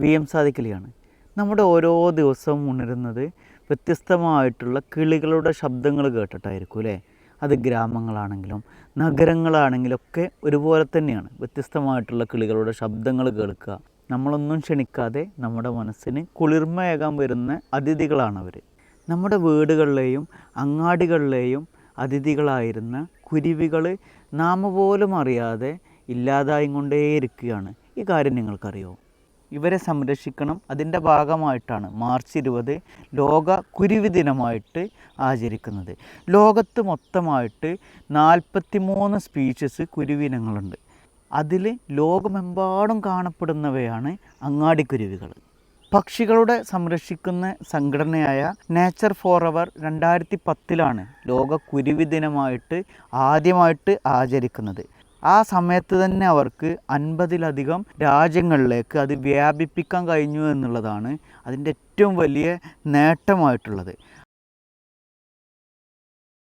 VM സാദിഖലിയാണ്. നമ്മുടെ ഓരോ ദിവസവും ഉണരുന്നത് വ്യത്യസ്തമായിട്ടുള്ള കിളികളുടെ ശബ്ദങ്ങൾ കേട്ടിട്ടായിരിക്കും അല്ലേ? അത് ഗ്രാമങ്ങളാണെങ്കിലും നഗരങ്ങളാണെങ്കിലൊക്കെ ഒരുപോലെ തന്നെയാണ്. വ്യത്യസ്തമായിട്ടുള്ള കിളികളുടെ ശബ്ദങ്ങൾ കേൾക്കുക. നമ്മളൊന്നും ക്ഷണിക്കാതെ നമ്മുടെ മനസ്സിന് കുളിർമയേകാൻ വരുന്ന അതിഥികളാണവർ. നമ്മുടെ വീടുകളിലെയും അങ്ങാടികളിലെയും അതിഥികളായിരുന്ന കുരുവികൾ നാം പോലും അറിയാതെ ഇല്ലാതായി കൊണ്ടേയിരിക്കുകയാണ്. ഈ കാര്യം നിങ്ങൾക്കറിയോ? ഇവരെ സംരക്ഷിക്കണം. അതിൻ്റെ ഭാഗമായിട്ടാണ് മാർച്ച് 20 ലോക കുരുവി ദിനമായിട്ട് ആചരിക്കുന്നത്. ലോകത്ത് മൊത്തമായിട്ട് 43 സ്പീഷീസ് കുരുവിനങ്ങളുണ്ട്. അതിൽ ലോകമെമ്പാടും കാണപ്പെടുന്നവയാണ് അങ്ങാടിക്കുരുവികൾ. പക്ഷികളുടെ സംരക്ഷിക്കുന്ന സംഘടനയായ നേച്ചർ ഫോർ എവർ 2010 ലോക കുരുവി ദിനമായിട്ട് ആദ്യമായിട്ട് ആചരിക്കുന്നത്. ആ സമയത്ത് തന്നെ അവർക്ക് 50ലധികം രാജ്യങ്ങളിലേക്ക് അത് വ്യാപിപ്പിക്കാൻ കഴിഞ്ഞു എന്നുള്ളതാണ് അതിൻ്റെ ഏറ്റവും വലിയ നേട്ടമായിട്ടുള്ളത്.